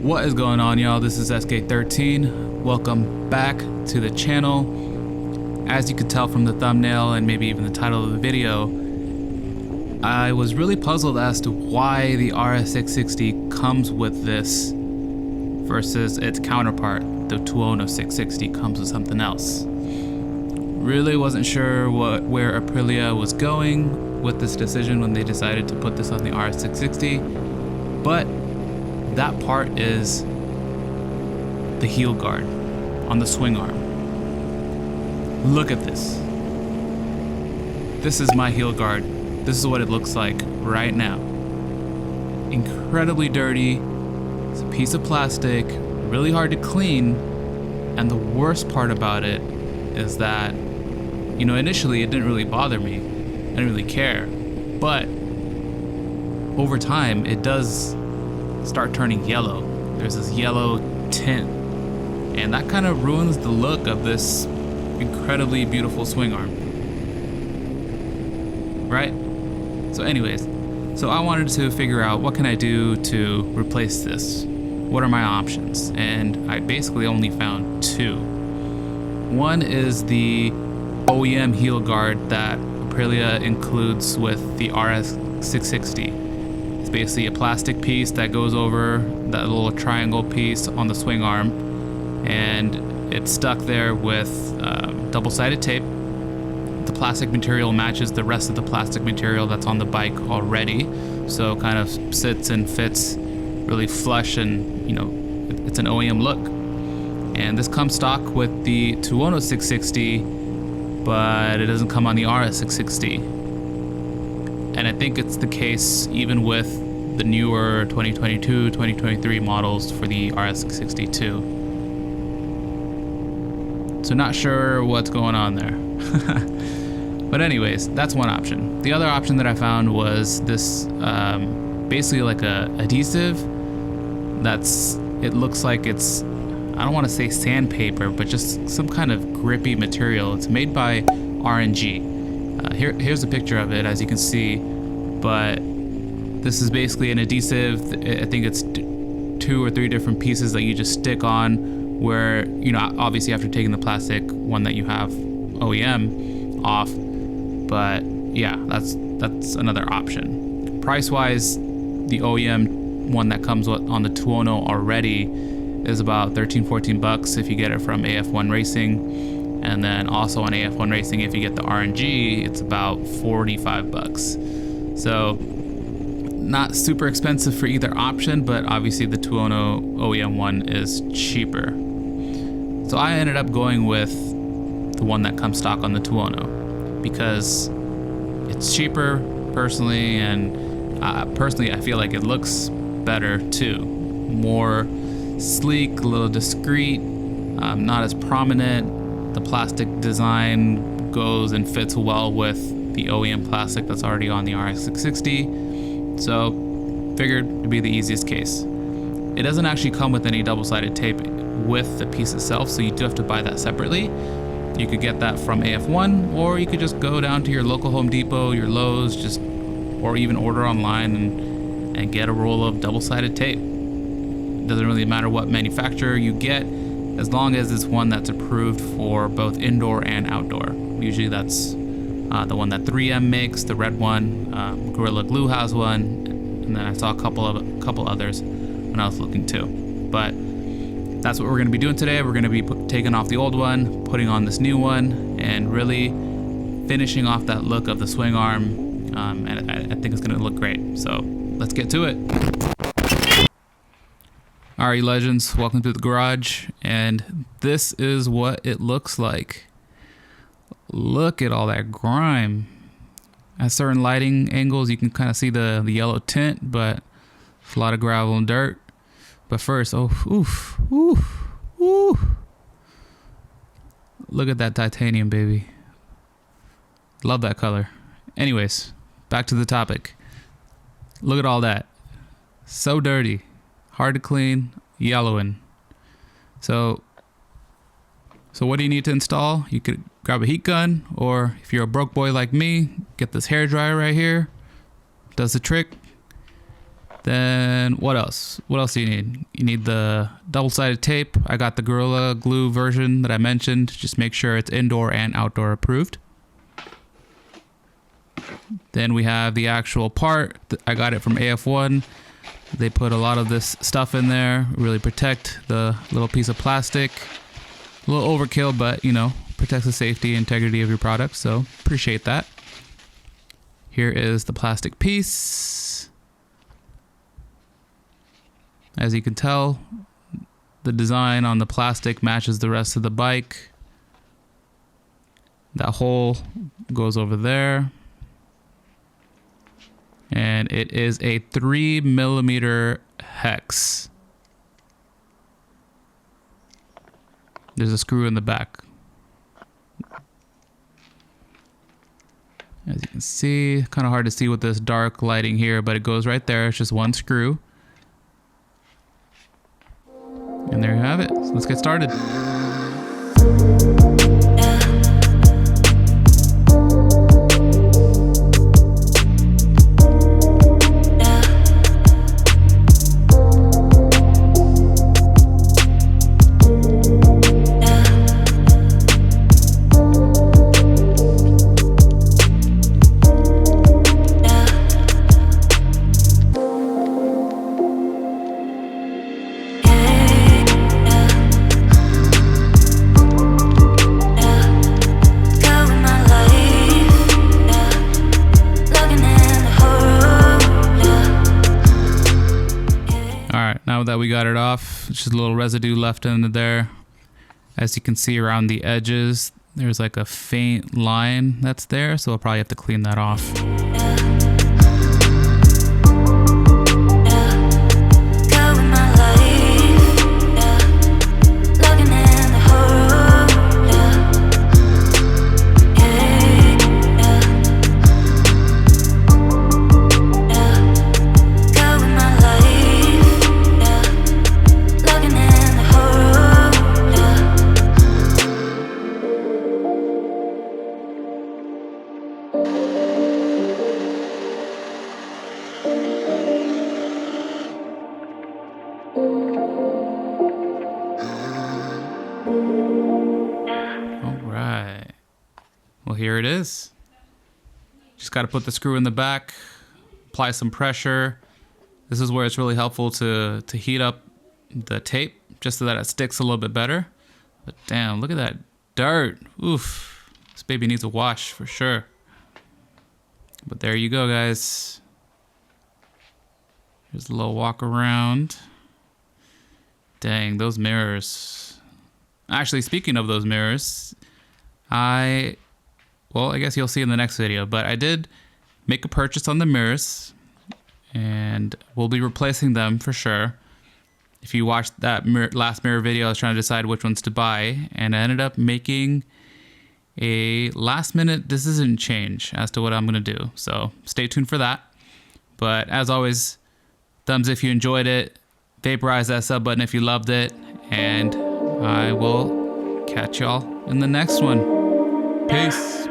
What is going on, y'all? This is SK13. Welcome back to the channel. As you could tell from the thumbnail and maybe even the title of the video, I was really puzzled as to why the RS 660 comes with this versus its counterpart, the Tuono 660 comes with something else. Really wasn't sure where Aprilia was going with this decision when they decided to put this on the RS 660, but that part is the heel guard on the swing arm. Look at this. This is my heel guard. This is what it looks like right now. Incredibly dirty. It's a piece of plastic, really hard to clean. And the worst part about it is that, you know, initially it didn't really bother me. I didn't really care. But over time, it does start turning yellow. There's this yellow tint, and that kind of ruins the look of this incredibly beautiful swing arm, right? So anyways, so I wanted to figure out what can I do to replace this. What are my options? And I basically only found two. One is the OEM heel guard that Aprilia includes with the RS 660. It's basically a plastic piece that goes over that little triangle piece on the swing arm, and it's stuck there with double-sided tape. The plastic material matches the rest of the plastic material that's on the bike already, so kind of sits and fits really flush, and you know, it's an OEM look. And this comes stock with the Tuono 660, but it doesn't come on the RS 660. And I think it's the case even with the newer 2022, 2023 models for the RS 662. So not sure what's going on there. But anyways, that's one option. The other option that I found was this basically like a adhesive it looks like it's, I don't want to say sandpaper, but just some kind of grippy material. It's made by RNG. Here's a picture of it, as you can see, but this is basically an adhesive. I think it's 2 or 3 different pieces that you just stick on, where, you know, obviously after taking the plastic one that you have OEM off, but yeah, that's another option. Price wise, the OEM one that comes on the Tuono already is about 13-14 bucks if you get it from AF1 Racing. And then also on AF1 Racing, if you get the RNG, it's about 45 bucks. So not super expensive for either option, but obviously the Tuono OEM one is cheaper. So I ended up going with the one that comes stock on the Tuono because it's cheaper personally, and personally I feel like it looks better too. More sleek, a little discreet, not as prominent. The plastic design goes and fits well with the OEM plastic that's already on the RS 660. So figured it'd be the easiest case. It doesn't actually come with any double-sided tape with the piece itself, so you do have to buy that separately. You could get that from AF1, or you could just go down to your local Home Depot, your Lowe's, or even order online and get a roll of double-sided tape. It doesn't really matter what manufacturer you get, as long as it's one that's approved for both indoor and outdoor. Usually that's the one that 3M makes, the red one. Gorilla Glue has one, and then I saw a couple others when I was looking too. But that's what we're going to be doing today. We're going to be taking off the old one, putting on this new one, and really finishing off that look of the swing arm. And I think it's going to look great. So let's get to it. Alright, legends, welcome to the garage, and this is what it looks like. Look at all that grime. At certain lighting angles, you can kind of see the yellow tint, but a lot of gravel and dirt. But first, look at that titanium, baby. Love that color. Anyways, back to the topic. Look at all that. So dirty. Hard to clean, yellowing. So what do you need to install? You could grab a heat gun, or if you're a broke boy like me, get this hair dryer right here. Does the trick. Then what else? What else do you need? You need the double-sided tape. I got the Gorilla Glue version that I mentioned. Just make sure it's indoor and outdoor approved. Then we have the actual part. I got it from AF1. They put a lot of this stuff in there, really protect the little piece of plastic. A little overkill, but you know, protects the safety and integrity of your product, so appreciate that. Here is the plastic piece. As you can tell, the design on the plastic matches the rest of the bike. That hole goes over there. And it is a 3mm hex. There's a screw in the back. As you can see, kind of hard to see with this dark lighting here, but it goes right there. It's just one screw. And there you have it. So let's get started. Now that we got it off, just a little residue left in there. As you can see around the edges, there's like a faint line that's there, so I'll probably have to clean that off. Alright, well here it is. Just got to put the screw in the back, apply some pressure. This is where it's really helpful to heat up the tape just so that it sticks a little bit better. But damn, look at that dirt. Oof, this baby needs a wash for sure. But there you go, guys. Here's a little walk around. Dang, those mirrors. Actually, speaking of those mirrors, well, I guess you'll see in the next video, but I did make a purchase on the mirrors and we'll be replacing them for sure. If you watched that last mirror video, I was trying to decide which ones to buy, and I ended up making a last minute decision change as to what I'm going to do. So stay tuned for that. But as always, thumbs if you enjoyed it, vaporize that sub button if you loved it, and I will catch y'all in the next one. Peace.